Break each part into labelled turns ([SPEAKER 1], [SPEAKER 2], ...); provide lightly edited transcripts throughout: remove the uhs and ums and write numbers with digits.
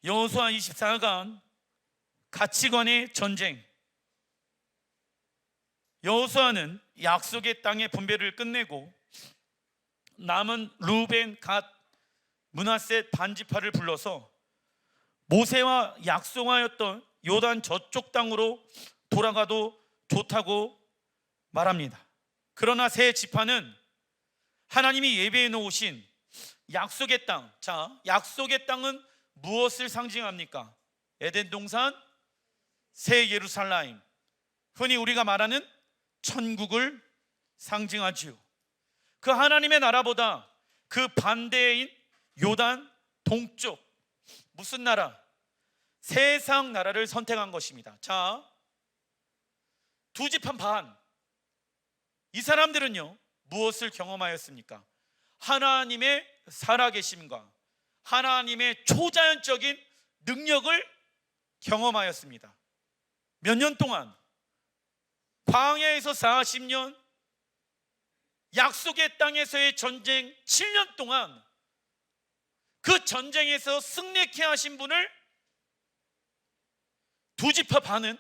[SPEAKER 1] 여호수아 24강 가치관의 전쟁. 여호수아는 약속의 땅의 분배를 끝내고 남은 루벤, 갓, 므낫세 반지파를 불러서 모세와 약속하였던 요단 저쪽 땅으로 돌아가도 좋다고 말합니다. 그러나 세 지파는 하나님이 예배해 놓으신 약속의 땅, 자, 약속의 땅은 무엇을 상징합니까? 에덴 동산, 새 예루살렘, 흔히 우리가 말하는 천국을 상징하지요. 그 하나님의 나라보다 그 반대인 요단 동쪽, 무슨 나라? 세상 나라를 선택한 것입니다. 자, 두 지파 반, 이 사람들은요 무엇을 경험하였습니까? 하나님의 살아계심과 하나님의 초자연적인 능력을 경험하였습니다. 몇 년 동안? 광야에서 40년, 약속의 땅에서의 전쟁 7년 동안 그 전쟁에서 승리케 하신 분을 두 지파 반은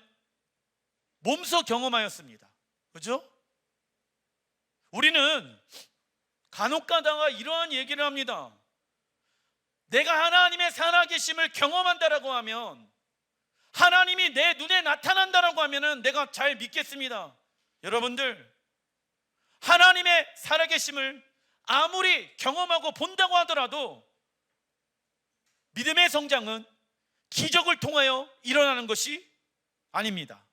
[SPEAKER 1] 몸소 경험하였습니다. 그죠? 우리는 간혹 가다가 이러한 얘기를 합니다. 내가 하나님의 살아계심을 경험한다라고 하면, 하나님이 내 눈에 나타난다라고 하면은 내가 잘 믿겠습니다. 여러분들, 하나님의 살아계심을 아무리 경험하고 본다고 하더라도 믿음의 성장은 기적을 통하여 일어나는 것이 아닙니다.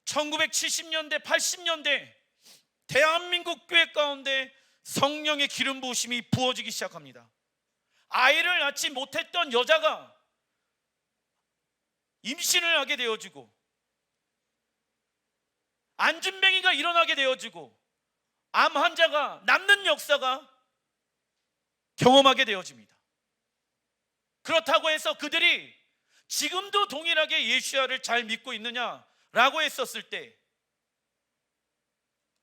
[SPEAKER 1] 1970년대, 80년대 대한민국 교회 가운데 성령의 기름 부으심이 부어지기 시작합니다. 아이를 낳지 못했던 여자가 임신을 하게 되어지고, 안진뱅이가 일어나게 되어지고, 암 환자가 낫는 역사가 경험하게 되어집니다. 그렇다고 해서 그들이 지금도 동일하게 예수야를 잘 믿고 있느냐라고 했었을 때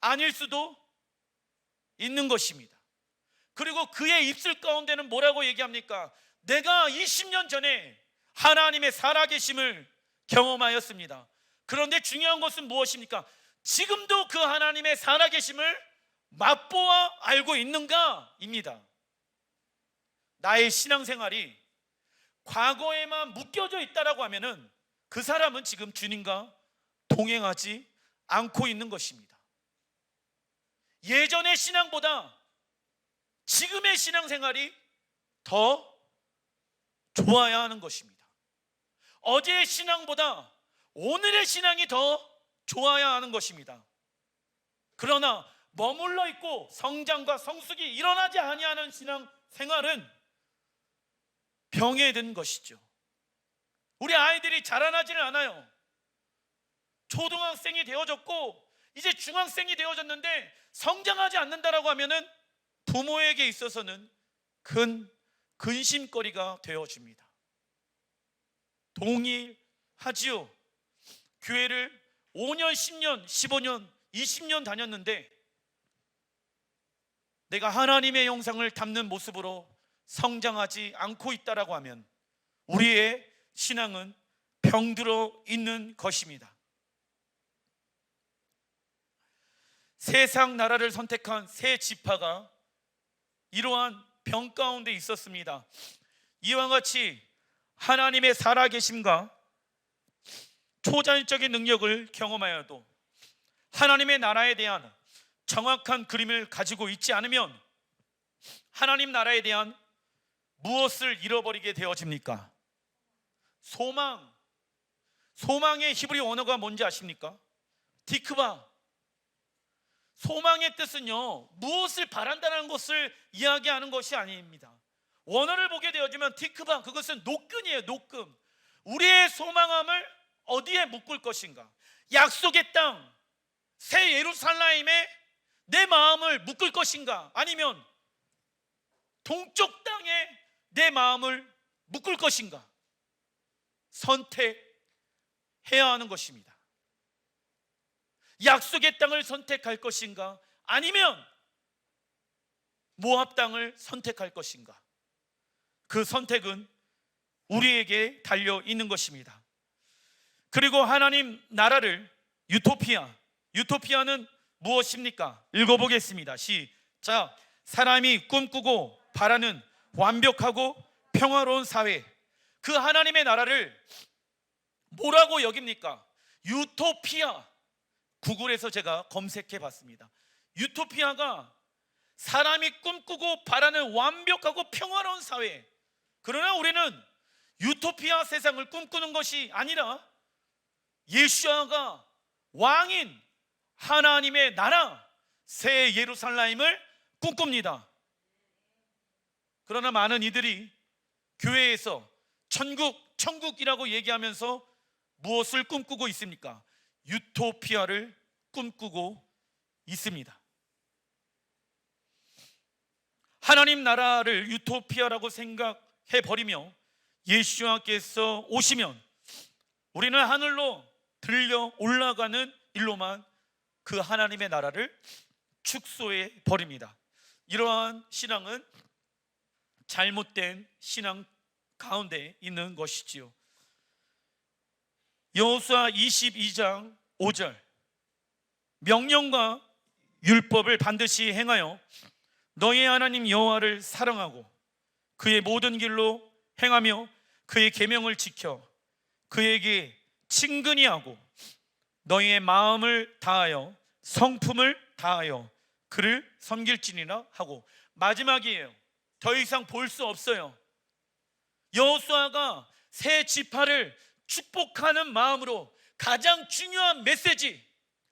[SPEAKER 1] 아닐 수도 있는 것입니다. 그리고 그의 입술 가운데는 뭐라고 얘기합니까? 내가 20년 전에 하나님의 살아계심을 경험하였습니다. 그런데 중요한 것은 무엇입니까? 지금도 그 하나님의 살아계심을 맛보아 알고 있는가입니다. 나의 신앙생활이 과거에만 묶여져 있다라고 하면은 그 사람은 지금 주님과 동행하지 않고 있는 것입니다. 예전의 신앙보다 지금의 신앙생활이 더 좋아야 하는 것입니다. 어제의 신앙보다 오늘의 신앙이 더 좋아야 하는 것입니다. 그러나 머물러 있고 성장과 성숙이 일어나지 아니하는 신앙생활은 병에 든 것이죠. 우리 아이들이 자라나지는 않아요. 초등학생이 되어졌고 이제 중학생이 되어졌는데 성장하지 않는다라고 하면은 부모에게 있어서는 큰 근심거리가 되어집니다. 동의하지요. 교회를 5년, 10년, 15년, 20년 다녔는데 내가 하나님의 영상을 담는 모습으로 성장하지 않고 있다라고 하면 우리의 신앙은 병들어 있는 것입니다. 세상 나라를 선택한 세 지파가 이러한 병 가운데 있었습니다. 이와 같이 하나님의 살아계심과 초자연적인 능력을 경험하여도 하나님의 나라에 대한 정확한 그림을 가지고 있지 않으면 하나님 나라에 대한 무엇을 잃어버리게 되어집니까? 소망. 소망의 히브리 언어가 뭔지 아십니까? 티크바. 소망의 뜻은요, 무엇을 바란다는 것을 이야기하는 것이 아닙니다. 원어를 보게 되어지면 티크바, 그것은 노끈이에요. 노끈. 우리의 소망함을 어디에 묶을 것인가? 약속의 땅, 새 예루살렘에 내 마음을 묶을 것인가? 아니면 동쪽 땅에 내 마음을 묶을 것인가? 선택해야 하는 것입니다. 약속의 땅을 선택할 것인가? 아니면 모압 땅을 선택할 것인가? 그 선택은 우리에게 달려 있는 것입니다. 그리고 하나님 나라를 유토피아는 무엇입니까? 읽어보겠습니다. 시작. 사람이 꿈꾸고 바라는 완벽하고 평화로운 사회, 그 하나님의 나라를 뭐라고 여깁니까? 유토피아. 구글에서 제가 검색해 봤습니다. 유토피아가 사람이 꿈꾸고 바라는 완벽하고 평화로운 사회. 그러나 우리는 유토피아 세상을 꿈꾸는 것이 아니라 예수아가 왕인 하나님의 나라 새 예루살렘을 꿈꿉니다. 그러나 많은 이들이 교회에서 천국이라고 얘기하면서 무엇을 꿈꾸고 있습니까? 유토피아를 꿈꾸고 있습니다. 하나님 나라를 유토피아라고 생각해 버리며 예수님께서 오시면 우리는 하늘로 들려 올라가는 일로만 그 하나님의 나라를 축소해 버립니다. 이러한 신앙은 잘못된 신앙 가운데 있는 것이지요. 여호수아 22장 5절, 명령과 율법을 반드시 행하여 너희 하나님 여호와를 사랑하고 그의 모든 길로 행하며 그의 계명을 지켜 그에게 친근히 하고 너희의 마음을 다하여 성품을 다하여 그를 섬길지니라 하고, 마지막이에요. 더 이상 볼 수 없어요. 여호수아가 새 지파를 축복하는 마음으로 가장 중요한 메시지,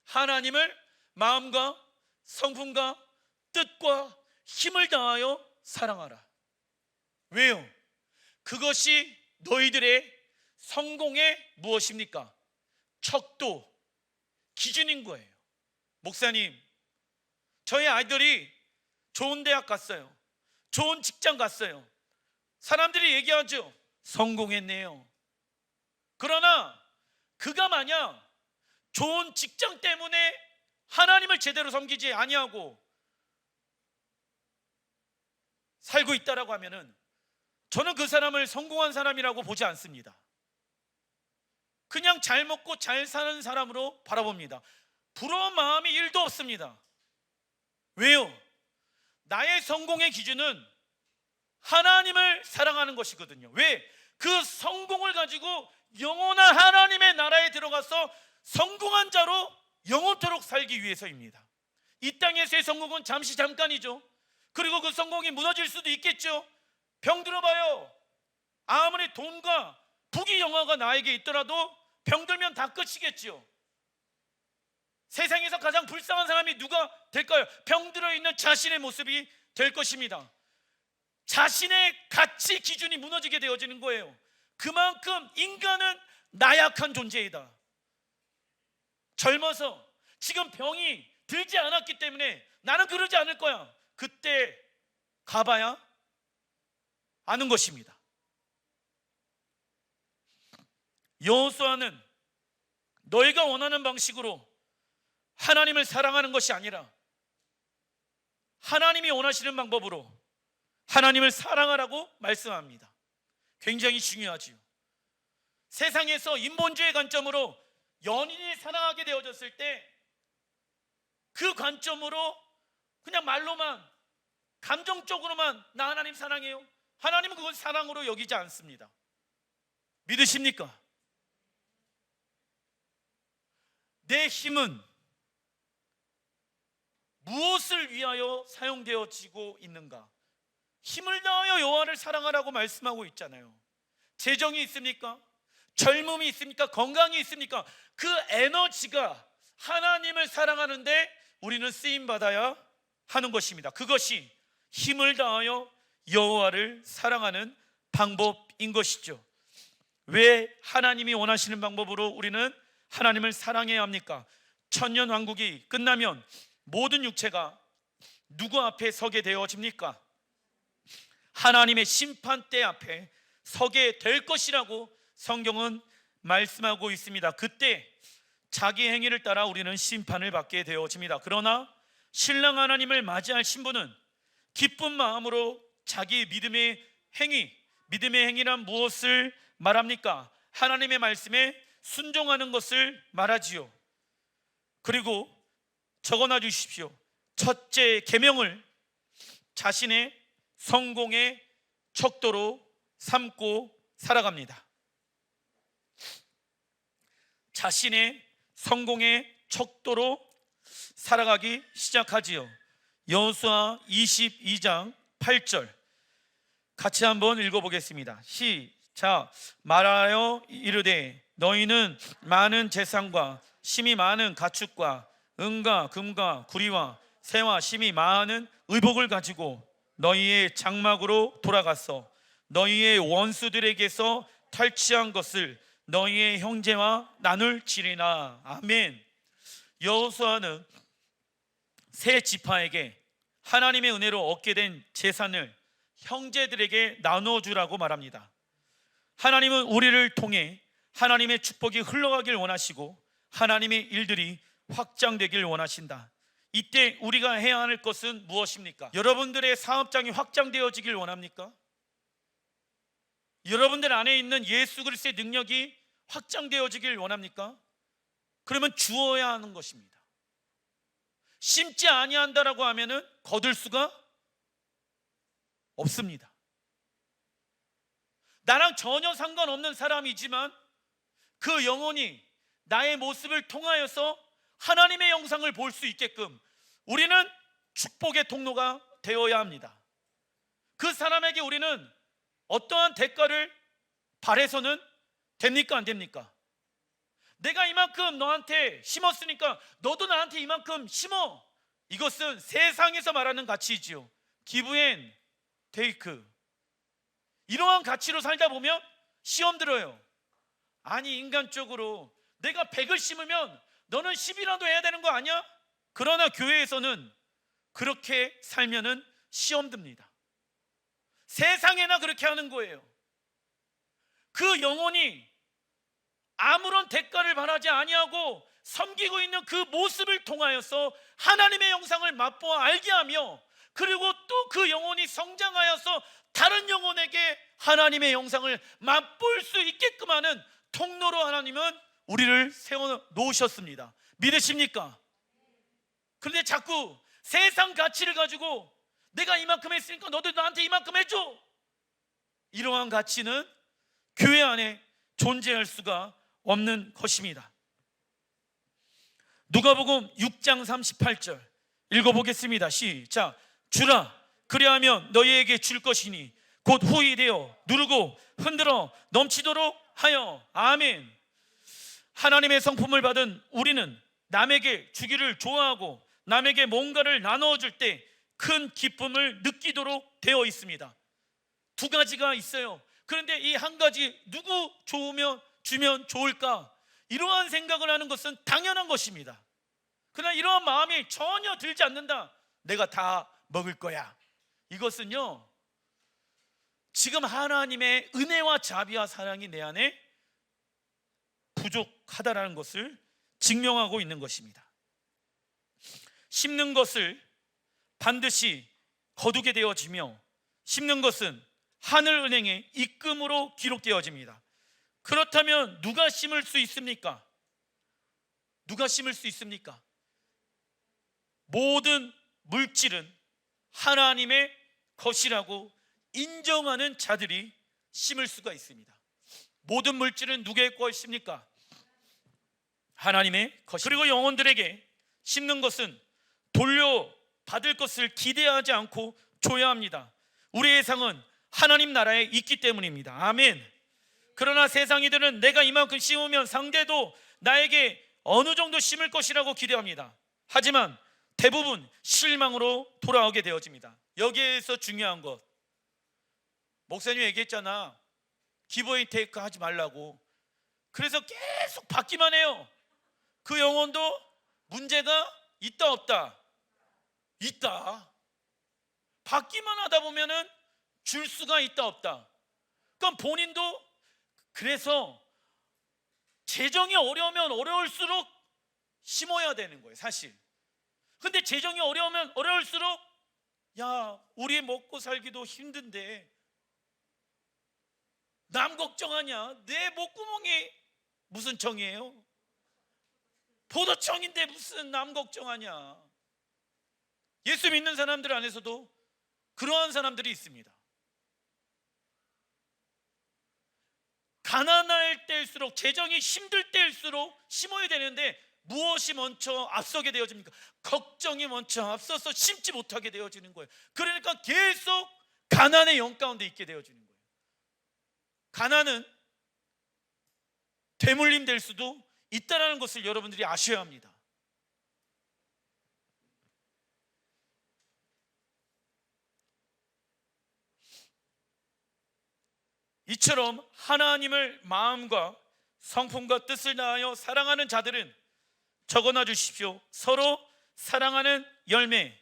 [SPEAKER 1] 하나님을 마음과 성품과 뜻과 힘을 다하여 사랑하라. 왜요? 그것이 너희들의 성공의 무엇입니까? 척도, 기준인 거예요. 목사님, 저희 아이들이 좋은 대학 갔어요. 좋은 직장 갔어요. 사람들이 얘기하죠. 성공했네요. 그러나 그가 만약 좋은 직장 때문에 하나님을 제대로 섬기지 아니하고 살고 있다라고 하면은 저는 그 사람을 성공한 사람이라고 보지 않습니다. 그냥 잘 먹고 잘 사는 사람으로 바라봅니다. 부러운 마음이 1도 없습니다. 왜요? 나의 성공의 기준은 하나님을 사랑하는 것이거든요. 왜? 그 성공을 가지고 영원한 하나님의 나라에 들어가서 성공한 자로 영원토록 살기 위해서입니다. 이 땅에서의 성공은 잠깐이죠. 그리고 그 성공이 무너질 수도 있겠죠. 병 들어봐요. 아무리 돈과 부귀 영화가 나에게 있더라도 병들면 다 끝이겠죠. 세상에서 가장 불쌍한 사람이 누가 될까요? 병들어 있는 자신의 모습이 될 것입니다. 자신의 가치 기준이 무너지게 되어지는 거예요. 그만큼 인간은 나약한 존재이다. 젊어서 지금 병이 들지 않았기 때문에 나는 그러지 않을 거야. 그때 가봐야 아는 것입니다. 여호수아는 너희가 원하는 방식으로 하나님을 사랑하는 것이 아니라 하나님이 원하시는 방법으로 하나님을 사랑하라고 말씀합니다. 굉장히 중요하지요. 세상에서 인본주의 관점으로 연인이 사랑하게 되어졌을 때 그 관점으로 그냥 말로만 감정적으로만 나 하나님 사랑해요. 하나님은 그걸 사랑으로 여기지 않습니다. 믿으십니까? 내 힘은 무엇을 위하여 사용되어지고 있는가? 힘을 다하여 여호와를 사랑하라고 말씀하고 있잖아요. 재정이 있습니까? 젊음이 있습니까? 건강이 있습니까? 그 에너지가 하나님을 사랑하는데 우리는 쓰임받아야 하는 것입니다. 그것이 힘을 다하여 여호와를 사랑하는 방법인 것이죠. 왜 하나님이 원하시는 방법으로 우리는 하나님을 사랑해야 합니까? 천년왕국이 끝나면 모든 육체가 누구 앞에 서게 되어집니까? 하나님의 심판대 앞에 서게 될 것이라고 성경은 말씀하고 있습니다. 그때 자기 행위를 따라 우리는 심판을 받게 되어집니다. 그러나 신랑 하나님을 맞이할 신부는 기쁜 마음으로 자기 믿음의 행위란 무엇을 말합니까? 하나님의 말씀에 순종하는 것을 말하지요. 그리고 적어놔 주십시오. 첫째 계명을 자신의 성공의 척도로 삼고 살아갑니다. 자신의 성공의 척도로 살아가기 시작하지요. 여호수아 22장 8절 같이 한번 읽어보겠습니다. 시작. 말하여 이르되 너희는 많은 재산과 심이 많은 가축과 은과 금과 구리와 새와 심이 많은 의복을 가지고 너희의 장막으로 돌아가서 너희의 원수들에게서 탈취한 것을 너희의 형제와 나눌지리나. 아멘. 여호수아는 세 지파에게 하나님의 은혜로 얻게 된 재산을 형제들에게 나눠주라고 말합니다. 하나님은 우리를 통해 하나님의 축복이 흘러가길 원하시고 하나님의 일들이 확장되길 원하신다. 이때 우리가 해야 할 것은 무엇입니까? 여러분들의 사업장이 확장되어지길 원합니까? 여러분들 안에 있는 예수 그리스도의 능력이 확장되어지길 원합니까? 그러면 주어야 하는 것입니다. 심지 아니한다라고 하면은 거둘 수가 없습니다. 나랑 전혀 상관없는 사람이지만 그 영혼이 나의 모습을 통하여서 하나님의 영상을 볼 수 있게끔 우리는 축복의 통로가 되어야 합니다. 그 사람에게 우리는 어떠한 대가를 바래서는 됩니까? 안 됩니까? 내가 이만큼 너한테 심었으니까 너도 나한테 이만큼 심어. 이것은 세상에서 말하는 가치이지요. 기브 앤 테이크. 이러한 가치로 살다 보면 시험 들어요. 아니, 인간적으로 내가 100을 심으면 너는 10이라도 해야 되는 거 아니야? 그러나 교회에서는 그렇게 살면은 시험 듭니다. 세상에나 그렇게 하는 거예요. 그 영혼이 아무런 대가를 바라지 아니하고 섬기고 있는 그 모습을 통하여서 하나님의 영상을 맛보아 알게 하며, 그리고 또 그 영혼이 성장하여서 다른 영혼에게 하나님의 영상을 맛볼 수 있게끔 하는 통로로 하나님은 우리를 세워 놓으셨습니다. 믿으십니까? 그런데 자꾸 세상 가치를 가지고 내가 이만큼 했으니까 너도 나한테 이만큼 해줘. 이러한 가치는 교회 안에 존재할 수가 없는 것입니다. 누가복음 6장 38절 읽어보겠습니다. 시작. 주라, 그리하면 너희에게 줄 것이니 곧 후히 되어 누르고 흔들어 넘치도록 하여. 아멘. 하나님의 성품을 받은 우리는 남에게 주기를 좋아하고 남에게 뭔가를 나누어 줄 때 큰 기쁨을 느끼도록 되어 있습니다. 두 가지가 있어요. 그런데 이 한 가지 누구 주면 좋을까? 이러한 생각을 하는 것은 당연한 것입니다. 그러나 이러한 마음이 전혀 들지 않는다. 내가 다 먹을 거야. 이것은요, 지금 하나님의 은혜와 자비와 사랑이 내 안에 부족하다라는 것을 증명하고 있는 것입니다. 심는 것을 반드시 거두게 되어지며, 심는 것은 하늘은행의 입금으로 기록되어집니다. 그렇다면 누가 심을 수 있습니까? 누가 심을 수 있습니까? 모든 물질은 하나님의 것이라고 인정하는 자들이 심을 수가 있습니다. 모든 물질은 누구의 것입니까? 하나님의 것입니다. 그리고 영혼들에게 심는 것은 돌려받을 것을 기대하지 않고 줘야 합니다. 우리의 상은 하나님 나라에 있기 때문입니다. 아멘. 그러나 세상이들은 내가 이만큼 심으면 상대도 나에게 어느 정도 심을 것이라고 기대합니다. 하지만 대부분 실망으로 돌아오게 되어집니다. 여기에서 중요한 것, 목사님 얘기했잖아. 기브 앤 테이크 하지 말라고. 그래서 계속 받기만 해요. 그 영혼도 문제가 있다 없다? 있다. 받기만 하다 보면은 줄 수가 있다 없다? 그럼 본인도, 그래서 재정이 어려우면 어려울수록 심어야 되는 거예요, 사실. 근데 재정이 어려우면 어려울수록 야, 우리 먹고 살기도 힘든데 남 걱정하냐? 내 목구멍이 무슨 청이에요? 포도청인데 무슨 남 걱정하냐? 예수 믿는 사람들 안에서도 그러한 사람들이 있습니다. 가난할 때일수록, 재정이 힘들 때일수록 심어야 되는데 무엇이 먼저 앞서게 되어집니까? 걱정이 먼저 앞서서 심지 못하게 되어지는 거예요. 그러니까 계속 가난의 영 가운데 있게 되어지는 거예요. 가난은 되물림 될 수도 있다는 것을 여러분들이 아셔야 합니다. 이처럼 하나님을 마음과 성품과 뜻을 다하여 사랑하는 자들은 적어놔 주십시오. 서로 사랑하는 열매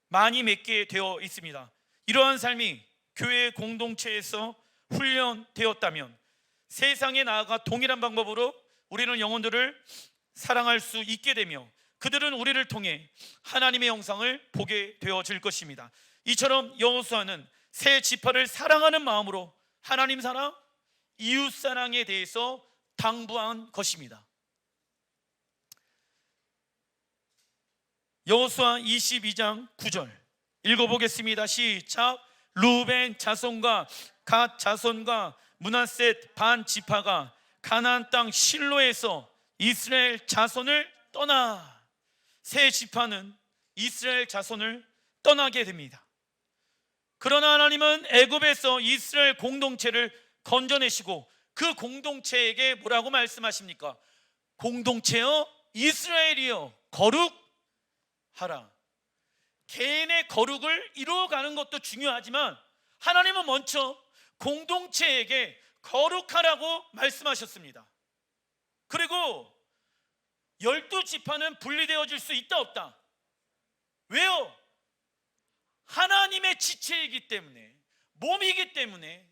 [SPEAKER 1] 많이 맺게 되어 있습니다. 이러한 삶이 교회 공동체에서 훈련되었다면 세상에 나아가 동일한 방법으로 우리는 영혼들을 사랑할 수 있게 되며 그들은 우리를 통해 하나님의 영상을 보게 되어질 것입니다. 이처럼 여호수아는 세 지파를 사랑하는 마음으로 하나님 사랑, 이웃 사랑에 대해서 당부한 것입니다. 여호수아 22장 9절 읽어보겠습니다. 시작. 루벤 자손과 갓 자손과 므낫셋 반 지파가 가나안 땅 실로에서 이스라엘 자손을 떠나. 세 지파는 이스라엘 자손을 떠나게 됩니다. 그러나 하나님은 애굽에서 이스라엘 공동체를 건져내시고 그 공동체에게 뭐라고 말씀하십니까? 공동체여 이스라엘이여 거룩하라. 개인의 거룩을 이루어가는 것도 중요하지만 하나님은 먼저 공동체에게 거룩하라고 말씀하셨습니다. 그리고 12지파는 분리되어질 수 있다 없다? 왜요? 하나님의 지체이기 때문에, 몸이기 때문에,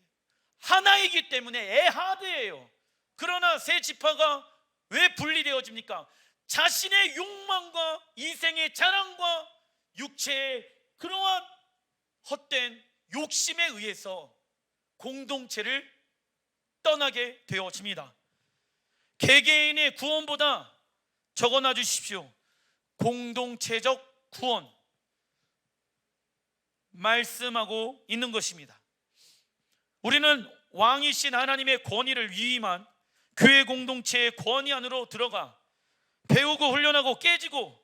[SPEAKER 1] 하나이기 때문에 에하드예요. 그러나 세 지파가 왜 분리되어집니까? 자신의 욕망과 인생의 자랑과 육체의 그러한 헛된 욕심에 의해서 공동체를 떠나게 되어집니다. 개개인의 구원보다 적어놔 주십시오. 공동체적 구원 말씀하고 있는 것입니다. 우리는 왕이신 하나님의 권위를 위임한 교회 공동체의 권위 안으로 들어가 배우고 훈련하고 깨지고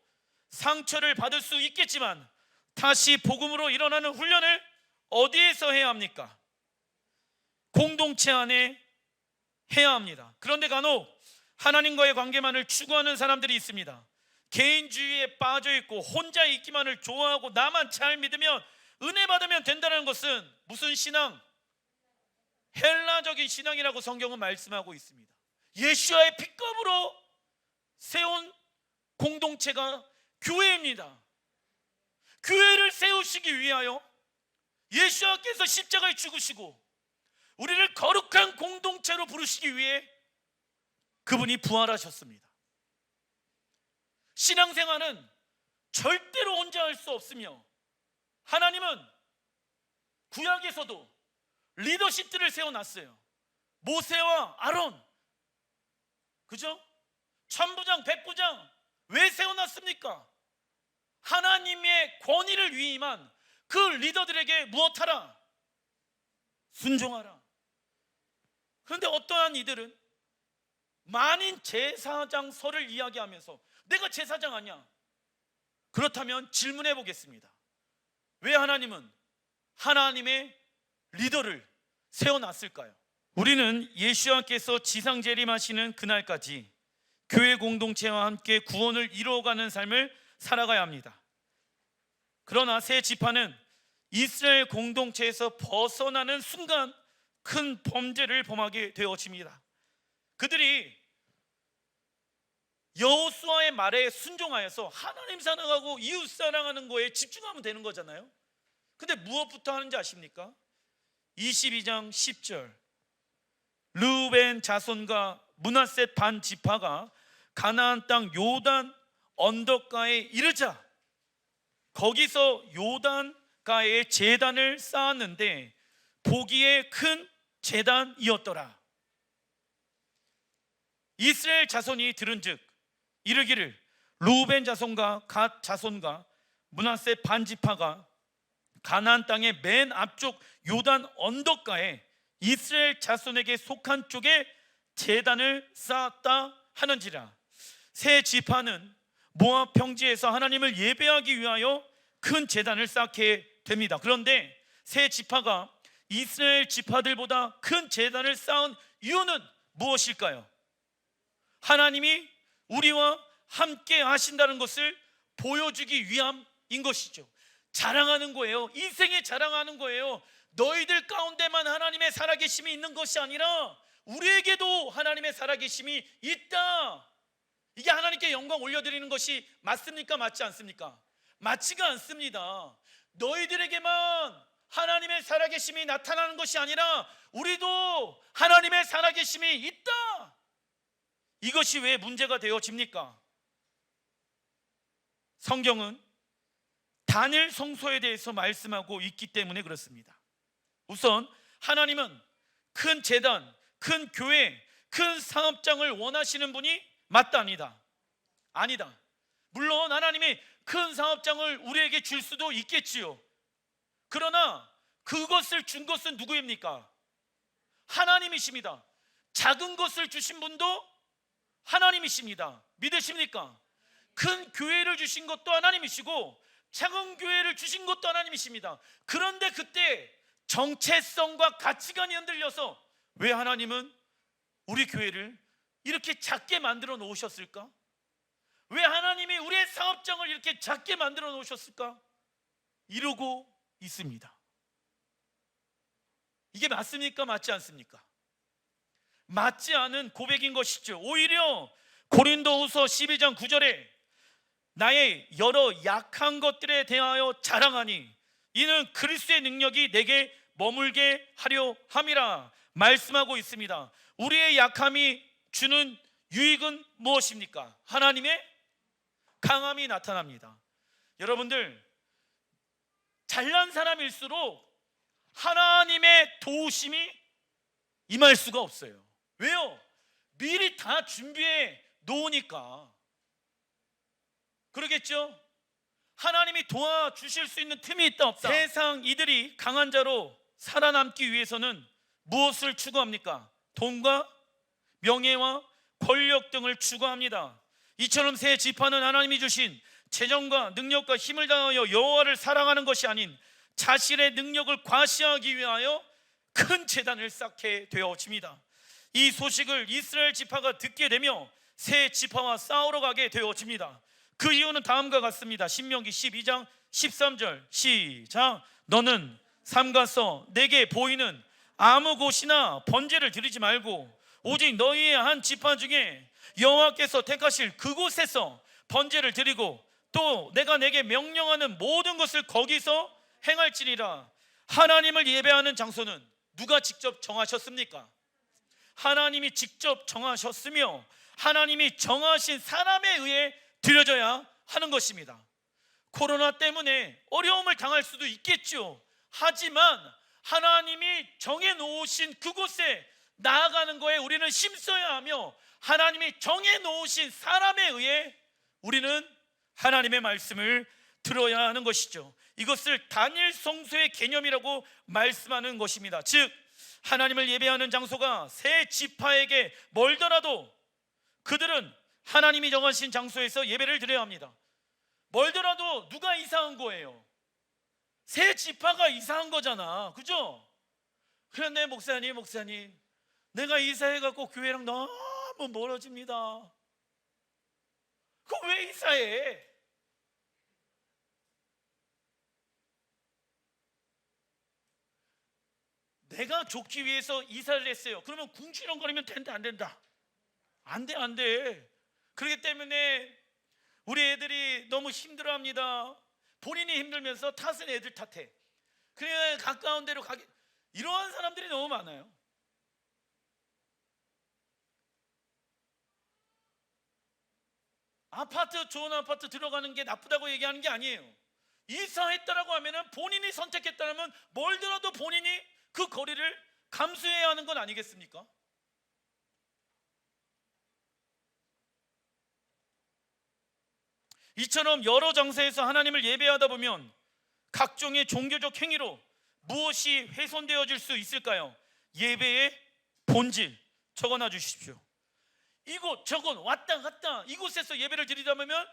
[SPEAKER 1] 상처를 받을 수 있겠지만 다시 복음으로 일어나는 훈련을 어디에서 해야 합니까? 공동체 안에 해야 합니다. 그런데 간혹 하나님과의 관계만을 추구하는 사람들이 있습니다. 개인주의에 빠져 있고 혼자 있기만을 좋아하고 나만 잘 믿으면 은혜 받으면 된다는 것은 무슨 신앙? 헬라적인 신앙이라고 성경은 말씀하고 있습니다. 예수와의 핏값으로 세운 공동체가 교회입니다. 교회를 세우시기 위하여 예수와께서 십자가에 죽으시고 우리를 거룩한 공동체로 부르시기 위해 그분이 부활하셨습니다. 신앙생활은 절대로 혼자 할 수 없으며 하나님은 구약에서도 리더십들을 세워놨어요. 모세와 아론, 그죠? 천부장, 백부장 왜 세워놨습니까? 하나님의 권위를 위임한 그 리더들에게 무엇하라? 순종하라. 그런데 어떠한 이들은 만인 제사장설을 이야기하면서 내가 제사장 아니야. 그렇다면 질문해 보겠습니다. 왜 하나님은 하나님의 리더를 세워놨을까요? 우리는 예수와께서 지상 재림하시는 그날까지 교회 공동체와 함께 구원을 이루어가는 삶을 살아가야 합니다. 그러나 세 지파는 이스라엘 공동체에서 벗어나는 순간 큰 범죄를 범하게 되어집니다. 그들이 여호수아의 말에 순종하여서 하나님 사랑하고 이웃 사랑하는 거에 집중하면 되는 거잖아요. 근데 무엇부터 하는지 아십니까? 22장 10절 르우벤 자손과 므낫셋 반 지파가 가나안 땅 요단 언덕가에 이르자 거기서 요단가에 제단을 쌓았는데 보기에 큰 제단이었더라. 이스라엘 자손이 들은즉 이르기를 루벤 자손과 갓 자손과 므낫세 반지파가 가나안 땅의 맨 앞쪽 요단 언덕가에 이스라엘 자손에게 속한 쪽에 제단을 쌓았다 하는지라. 세 지파는 모압 평지에서 하나님을 예배하기 위하여 큰 제단을 쌓게 됩니다. 그런데 세 지파가 이스라엘 지파들보다 큰 제단을 쌓은 이유는 무엇일까요? 하나님이 우리와 함께 하신다는 것을 보여주기 위함인 것이죠. 자랑하는 거예요. 인생에 자랑하는 거예요. 너희들 가운데만 하나님의 살아계심이 있는 것이 아니라 우리에게도 하나님의 살아계심이 있다. 이게 하나님께 영광 올려드리는 것이 맞습니까? 맞지 않습니까? 맞지가 않습니다. 너희들에게만 하나님의 살아계심이 나타나는 것이 아니라 우리도 하나님의 살아계심이 있다. 이것이 왜 문제가 되어집니까? 성경은 단일 성소에 대해서 말씀하고 있기 때문에 그렇습니다. 우선 하나님은 큰 제단, 큰 교회, 큰 사업장을 원하시는 분이 맞다 아니다? 아니다. 물론 하나님이 큰 사업장을 우리에게 줄 수도 있겠지요. 그러나 그것을 준 것은 누구입니까? 하나님이십니다. 작은 것을 주신 분도 하나님이십니다. 믿으십니까? 큰 교회를 주신 것도 하나님이시고 작은 교회를 주신 것도 하나님이십니다. 그런데 그때 정체성과 가치관이 흔들려서 왜 하나님은 우리 교회를 이렇게 작게 만들어 놓으셨을까? 왜 하나님이 우리의 사업장을 이렇게 작게 만들어 놓으셨을까? 이러고 있습니다. 이게 맞습니까? 맞지 않습니까? 맞지 않은 고백인 것이죠. 오히려 고린도후서 12장 9절에 나의 여러 약한 것들에 대하여 자랑하니 이는 그리스도의 능력이 내게 머물게 하려 함이라 말씀하고 있습니다. 우리의 약함이 주는 유익은 무엇입니까? 하나님의 강함이 나타납니다. 여러분들, 잘난 사람일수록 하나님의 도우심이 임할 수가 없어요. 왜요? 미리 다 준비해 놓으니까. 그러겠죠? 하나님이 도와주실 수 있는 틈이 있다 없다? 세상 이들이 강한 자로 살아남기 위해서는 무엇을 추구합니까? 돈과 명예와 권력 등을 추구합니다. 이처럼 세 지파는 하나님이 주신 재정과 능력과 힘을 다하여 여호와를 사랑하는 것이 아닌 자신의 능력을 과시하기 위하여 큰 제단을 쌓게 되어집니다. 이 소식을 이스라엘 지파가 듣게 되며 세 지파와 싸우러 가게 되어집니다. 그 이유는 다음과 같습니다. 신명기 12장 13절 시작. 너는 삼가서 내게 보이는 아무 곳이나 번제를 드리지 말고 오직 너희의 한 지파 중에 여호와께서 택하실 그곳에서 번제를 드리고 또 내가 내게 명령하는 모든 것을 거기서 행할지니라. 하나님을 예배하는 장소는 누가 직접 정하셨습니까? 하나님이 직접 정하셨으며 하나님이 정하신 사람에 의해 드려져야 하는 것입니다. 코로나 때문에 어려움을 당할 수도 있겠죠. 하지만 하나님이 정해놓으신 그곳에 나아가는 거에 우리는 힘써야 하며 하나님이 정해놓으신 사람에 의해 우리는 하나님의 말씀을 들어야 하는 것이죠. 이것을 단일 성소의 개념이라고 말씀하는 것입니다. 즉 하나님을 예배하는 장소가 세 지파에게 멀더라도 그들은 하나님이 정하신 장소에서 예배를 드려야 합니다. 멀더라도 누가 이상한 거예요? 세 지파가 이상한 거잖아, 그죠? 그런데 목사님 내가 이사해갖고 교회랑 너무 멀어집니다. 그거 왜 이사해? 내가 좋기 위해서 이사를 했어요. 그러면 궁시렁거리면 된다 안 된다? 안 돼. 그렇기 때문에 우리 애들이 너무 힘들어합니다. 본인이 힘들면서 탓은 애들 탓해. 그래 가까운 데로 가게. 이러한 사람들이 너무 많아요. 좋은 아파트 들어가는 게 나쁘다고 얘기하는 게 아니에요. 이사했다라고 하면은 본인이 선택했다면 멀더라도 본인이 그 거리를 감수해야 하는 건 아니겠습니까? 이처럼 여러 장소에서 하나님을 예배하다 보면 각종의 종교적 행위로 무엇이 훼손되어질 수 있을까요? 예배의 본질 적어놔 주십시오. 이곳 저곳 왔다 갔다 이곳에서 예배를 드리다 보면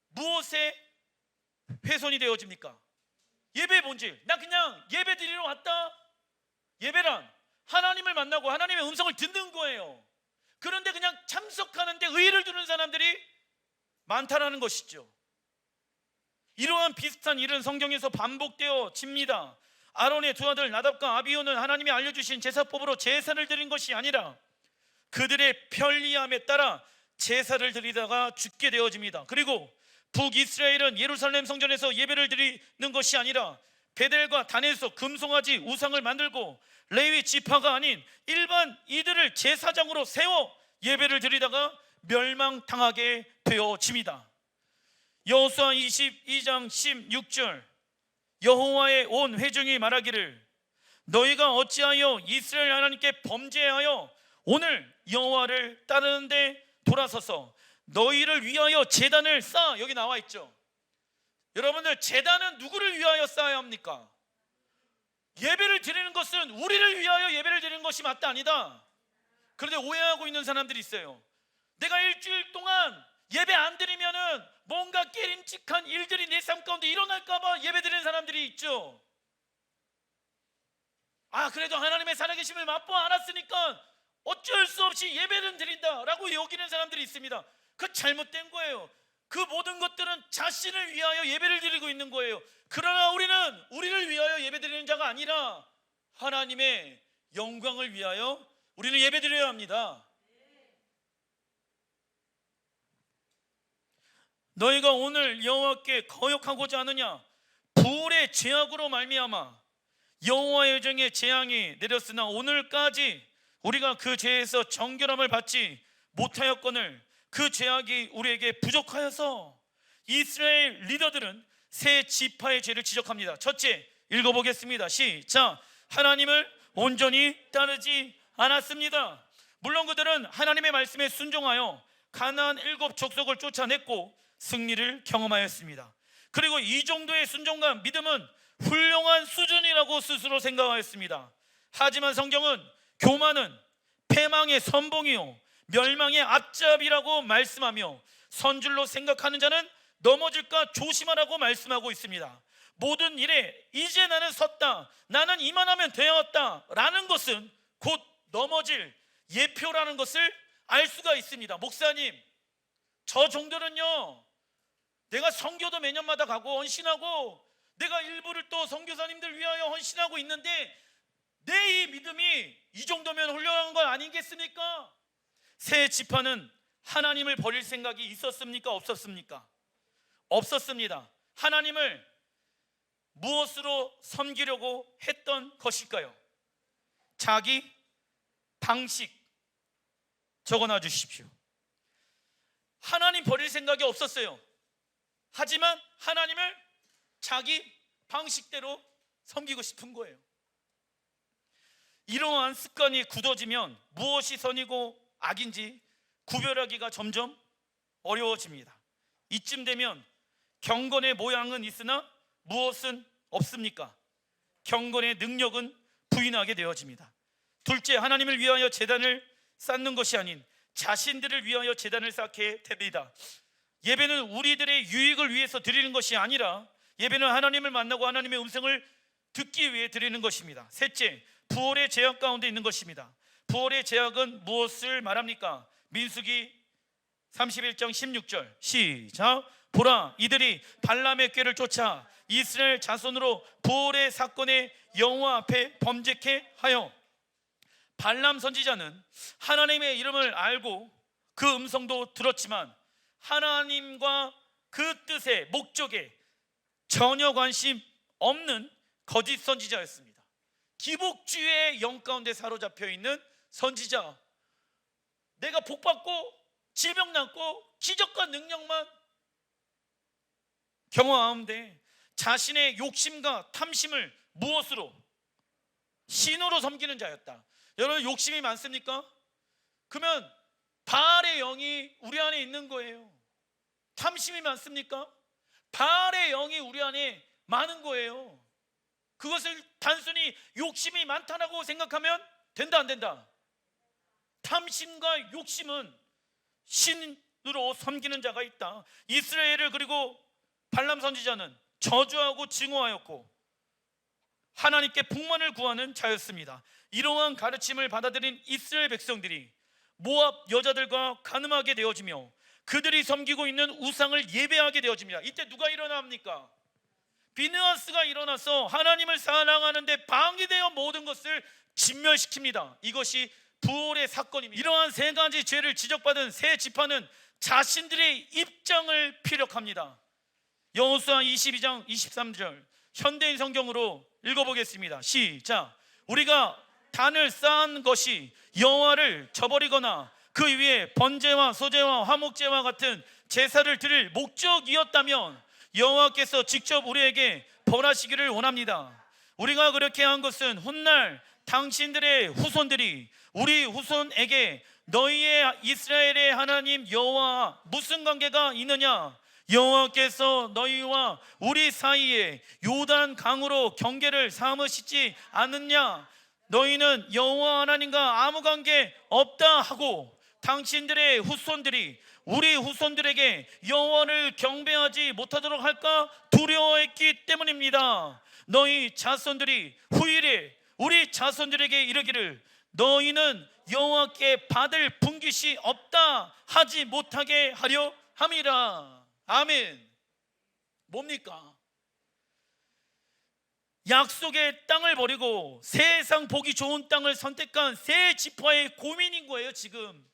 [SPEAKER 1] 무엇에 훼손이 되어집니까? 예배의 본질. 나 그냥 예배 드리러 왔다. 예배란 하나님을 만나고 하나님의 음성을 듣는 거예요. 그런데 그냥 참석하는데 의의를 두는 사람들이 많다라는 것이죠. 이러한 비슷한 일은 성경에서 반복되어집니다. 아론의 두 아들 나답과 아비후는 하나님이 알려주신 제사법으로 제사를 드린 것이 아니라 그들의 편리함에 따라 제사를 드리다가 죽게 되어집니다. 그리고 북이스라엘은 예루살렘 성전에서 예배를 드리는 것이 아니라 베델과 단에서 금송아지 우상을 만들고 레위 지파가 아닌 일반 이들을 제사장으로 세워 예배를 드리다가 멸망당하게 되어집니다. 여호수아 22장 16절 여호와의 온 회중이 말하기를 너희가 어찌하여 이스라엘 하나님께 범죄하여 오늘 여호와를 따르는데 돌아서서 너희를 위하여 제단을 쌓아. 여기 나와 있죠. 여러분들, 제단은 누구를 위하여 쌓아야 합니까? 예배를 드리는 것은 우리를 위하여 예배를 드리는 것이 맞다 아니다. 그런데 오해하고 있는 사람들이 있어요. 내가 일주일 동안 예배 안 드리면은 뭔가 깨림칙한 일들이 내 삶 가운데 일어날까봐 예배 드리는 사람들이 있죠. 그래도 하나님의 살아계심을 맛보아 알았으니까 어쩔 수 없이 예배는 드린다라고 여기는 사람들이 있습니다. 그 잘못된 거예요. 그 모든 것들은 자신을 위하여 예배를 드리고 있는 거예요. 그러나 우리는 우리를 위하여 예배 드리는 자가 아니라 하나님의 영광을 위하여 우리는 예배 드려야 합니다. 너희가 오늘 여호와께 거역하고자 하느냐? 불의 죄악으로 말미암아 여호와의 예정에 재앙이 내렸으나 오늘까지 우리가 그 죄에서 정결함을 받지 못하였거늘 그 죄악이 우리에게 부족하여서. 이스라엘 리더들은 세 지파의 죄를 지적합니다. 첫째, 읽어보겠습니다. 시작. 하나님을 온전히 따르지 않았습니다. 물론 그들은 하나님의 말씀에 순종하여 가나안 7 족속을 쫓아냈고 승리를 경험하였습니다. 그리고 이 정도의 순종과 믿음은 훌륭한 수준이라고 스스로 생각하였습니다. 하지만 성경은 교만은 패망의 선봉이요 멸망의 앞잡이라고 말씀하며 선줄로 생각하는 자는 넘어질까 조심하라고 말씀하고 있습니다. 모든 일에 이제 나는 섰다, 나는 이만하면 되었다 라는 것은 곧 넘어질 예표라는 것을 알 수가 있습니다. 목사님, 저 정도는요, 내가 선교도 매년마다 가고 헌신하고 내가 일부를 또 선교사님들 위하여 헌신하고 있는데 내 이 믿음이 이 정도면 훌륭한 건 아니겠습니까? 세 지파는 하나님을 버릴 생각이 있었습니까? 없었습니까? 없었습니다. 하나님을 무엇으로 섬기려고 했던 것일까요? 자기 방식 적어놔 주십시오. 하나님 버릴 생각이 없었어요. 하지만 하나님을 자기 방식대로 섬기고 싶은 거예요. 이러한 습관이 굳어지면 무엇이 선이고 악인지 구별하기가 점점 어려워집니다. 이쯤 되면 경건의 모양은 있으나 무엇은 없습니까? 경건의 능력은 부인하게 되어집니다. 둘째, 하나님을 위하여 제단을 쌓는 것이 아닌 자신들을 위하여 제단을 쌓게 됩니다. 예배는 우리들의 유익을 위해서 드리는 것이 아니라 예배는 하나님을 만나고 하나님의 음성을 듣기 위해 드리는 것입니다. 셋째, 부활의 제약 가운데 있는 것입니다. 부활의 제약은 무엇을 말합니까? 민수기 31장 16절 시작. 보라, 이들이 발람의 꾀를 쫓아 이스라엘 자손으로 부활의 사건에 여호와 앞에 범죄케 하여. 발람 선지자는 하나님의 이름을 알고 그 음성도 들었지만 하나님과 그 뜻의 목적에 전혀 관심 없는 거짓 선지자였습니다. 기복주의의 영 가운데 사로잡혀 있는 선지자. 내가 복받고 질병 낫고 기적과 능력만 경험하면 돼. 자신의 욕심과 탐심을 무엇으로? 신으로 섬기는 자였다. 여러분, 욕심이 많습니까? 그러면 바알의 영이 우리 안에 있는 거예요. 탐심이 많습니까? 바알의 영이 우리 안에 많은 거예요. 그것을 단순히 욕심이 많다라고 생각하면 된다, 안 된다? 탐심과 욕심은 신으로 섬기는 자가 있다. 이스라엘을 그리고 발람 선지자는 저주하고 증오하였고 하나님께 풍만을 구하는 자였습니다. 이러한 가르침을 받아들인 이스라엘 백성들이 모압 여자들과 간음하게 되어지며 그들이 섬기고 있는 우상을 예배하게 되어집니다. 이때 누가 일어납니까? 비느하스가 일어나서 하나님을 사랑하는데 방해되어 모든 것을 진멸시킵니다. 이것이 부올의 사건입니다. 이러한 세 가지 죄를 지적받은 세 지파는 자신들의 입장을 피력합니다. 여호수아 22장 23절 현대인 성경으로 읽어보겠습니다. 시작. 우리가 단을 쌓은 것이 여호와를 저버리거나 그 위에 번제와 소제와 화목제와 같은 제사를 드릴 목적이었다면 여호와께서 직접 우리에게 벌하시기를 원합니다. 우리가 그렇게 한 것은 훗날 당신들의 후손들이 우리 후손에게 너희의 이스라엘의 하나님 여호와와 무슨 관계가 있느냐? 여호와께서 너희와 우리 사이에 요단 강으로 경계를 삼으시지 않느냐? 너희는 여호와 하나님과 아무 관계 없다 하고 당신들의 후손들이 우리 후손들에게 여호와를 경배하지 못하도록 할까 두려워했기 때문입니다. 너희 자손들이 후일에 우리 자손들에게 이르기를 너희는 여호와께 받을 분깃이 없다 하지 못하게 하려 함이라. 아멘. 뭡니까? 약속의 땅을 버리고 세상 보기 좋은 땅을 선택한 세 지파의 고민인 거예요. 지금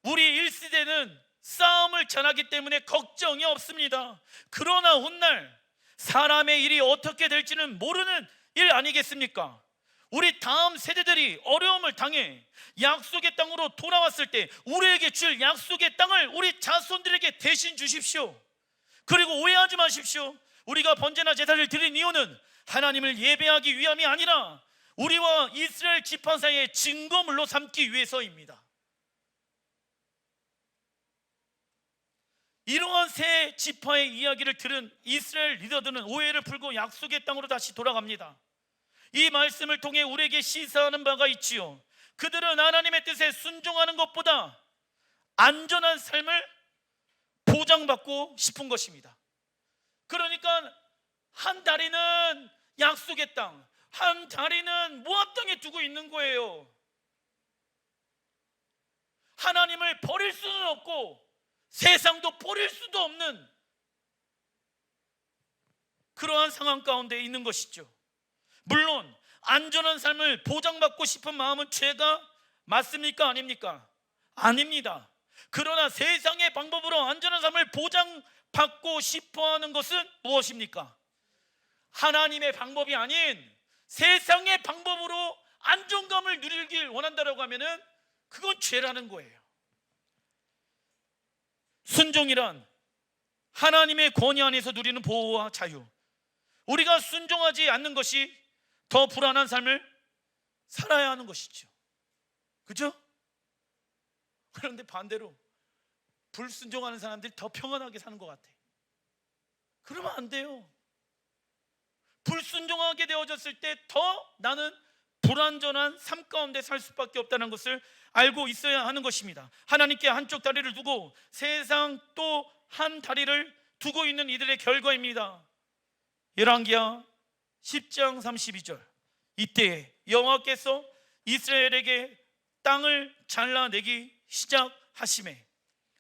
[SPEAKER 1] 우리 1세대는 싸움을 잘하기 때문에 걱정이 없습니다. 그러나 훗날 사람의 일이 어떻게 될지는 모르는 일 아니겠습니까? 우리 다음 세대들이 어려움을 당해 약속의 땅으로 돌아왔을 때 우리에게 줄 약속의 땅을 우리 자손들에게 대신 주십시오. 그리고 오해하지 마십시오. 우리가 번제나 제사를 드린 이유는 하나님을 예배하기 위함이 아니라 우리와 이스라엘 지파 사이의 증거물로 삼기 위해서입니다. 이러한 세 지파의 이야기를 들은 이스라엘 리더들은 오해를 풀고 약속의 땅으로 다시 돌아갑니다. 이 말씀을 통해 우리에게 시사하는 바가 있지요. 그들은 하나님의 뜻에 순종하는 것보다 안전한 삶을 보장받고 싶은 것입니다. 그러니까 한 다리는 약속의 땅, 한 다리는 모압 땅에 두고 있는 거예요. 하나님을 버릴 수는 없고 세상도 버릴 수도 없는 그러한 상황 가운데 있는 것이죠. 물론 안전한 삶을 보장받고 싶은 마음은 죄가 맞습니까? 아닙니까? 아닙니다. 그러나 세상의 방법으로 안전한 삶을 보장받고 싶어하는 것은 무엇입니까? 하나님의 방법이 아닌 세상의 방법으로 안정감을 누리길 원한다고 하면은 그건 죄라는 거예요. 순종이란 하나님의 권위 안에서 누리는 보호와 자유. 우리가 순종하지 않는 것이 더 불안한 삶을 살아야 하는 것이죠. 그죠? 그런데 반대로 불순종하는 사람들이 더 평안하게 사는 것 같아. 그러면 안 돼요. 불순종하게 되어졌을 때 더 나는 불완전한 삶 가운데 살 수밖에 없다는 것을 알고 있어야 하는 것입니다. 하나님께 한쪽 다리를 두고 세상 또 한 다리를 두고 있는 이들의 결과입니다. 열왕기하 10장 32절 이때 여호와께서 이스라엘에게 땅을 잘라내기 시작하시매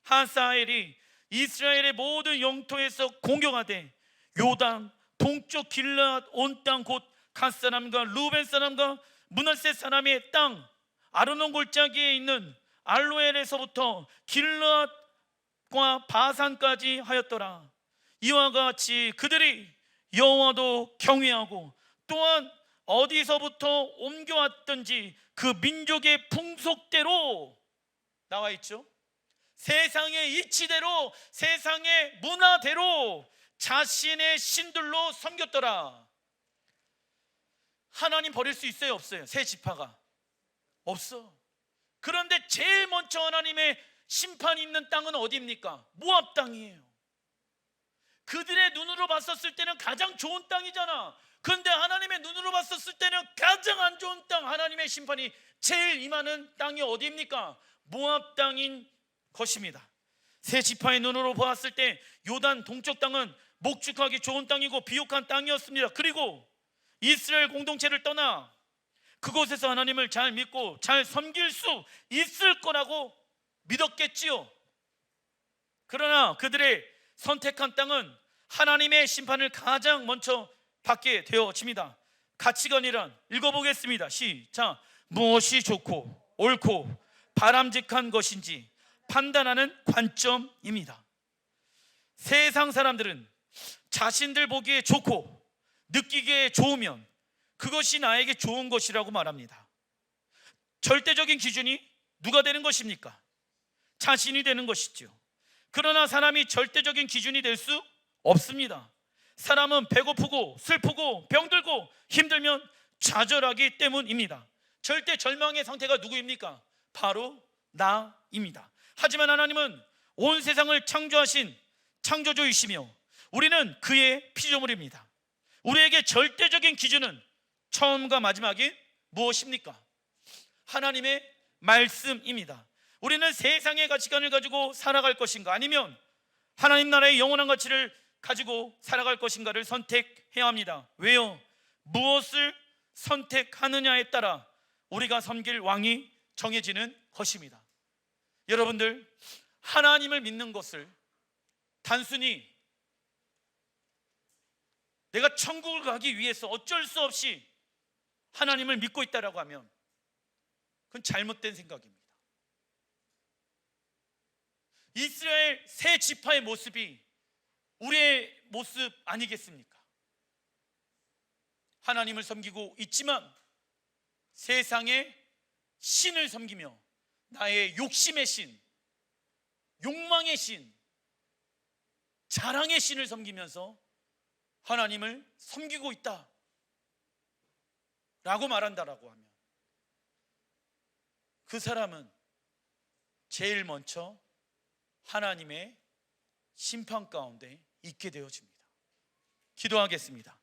[SPEAKER 1] 하사엘이 이스라엘의 모든 영토에서 공경하되 요단 동쪽 길르앗 온 땅 곧 갓 사람과 루벤 사람과 므낫세 사람의 땅 아르논 골짜기에 있는 알로엘에서부터 길르앗과 바산까지 하였더라. 이와 같이 그들이 여호와도 경외하고 또한 어디서부터 옮겨왔든지 그 민족의 풍속대로 나와 있죠. 세상의 이치대로 세상의 문화대로 자신의 신들로 섬겼더라. 하나님 버릴 수 있어요, 없어요? 세 지파가 없어. 그런데 제일 먼저 하나님의 심판이 있는 땅은 어디입니까? 모압 땅이에요. 그들의 눈으로 봤었을 때는 가장 좋은 땅이잖아. 그런데 하나님의 눈으로 봤었을 때는 가장 안 좋은 땅, 하나님의 심판이 제일 임하는 땅이 어디입니까? 모압 땅인 것입니다. 세 지파의 눈으로 보았을 때 요단 동쪽 땅은 목축하기 좋은 땅이고 비옥한 땅이었습니다. 그리고 이스라엘 공동체를 떠나 그곳에서 하나님을 잘 믿고 잘 섬길 수 있을 거라고 믿었겠지요. 그러나 그들의 선택한 땅은 하나님의 심판을 가장 먼저 받게 되어집니다. 가치관이란, 읽어보겠습니다. 시작. 무엇이 좋고 옳고 바람직한 것인지 판단하는 관점입니다. 세상 사람들은 자신들 보기에 좋고 느끼기에 좋으면 그것이 나에게 좋은 것이라고 말합니다. 절대적인 기준이 누가 되는 것입니까? 자신이 되는 것이죠. 그러나 사람이 절대적인 기준이 될 수 없습니다. 사람은 배고프고 슬프고 병들고 힘들면 좌절하기 때문입니다. 절대 절망의 상태가 누구입니까? 바로 나입니다. 하지만 하나님은 온 세상을 창조하신 창조주이시며 우리는 그의 피조물입니다. 우리에게 절대적인 기준은 처음과 마지막이 무엇입니까? 하나님의 말씀입니다. 우리는 세상의 가치관을 가지고 살아갈 것인가, 아니면 하나님 나라의 영원한 가치를 가지고 살아갈 것인가를 선택해야 합니다. 왜요? 무엇을 선택하느냐에 따라 우리가 섬길 왕이 정해지는 것입니다. 여러분들, 하나님을 믿는 것을 단순히 내가 천국을 가기 위해서 어쩔 수 없이 하나님을 믿고 있다라고 하면 그건 잘못된 생각입니다. 이스라엘 세 지파의 모습이 우리의 모습 아니겠습니까? 하나님을 섬기고 있지만 세상의 신을 섬기며 나의 욕심의 신, 욕망의 신, 자랑의 신을 섬기면서 하나님을 섬기고 있다 라고 말한다라고 하면 그 사람은 제일 먼저 하나님의 심판 가운데 있게 되어집니다. 기도하겠습니다.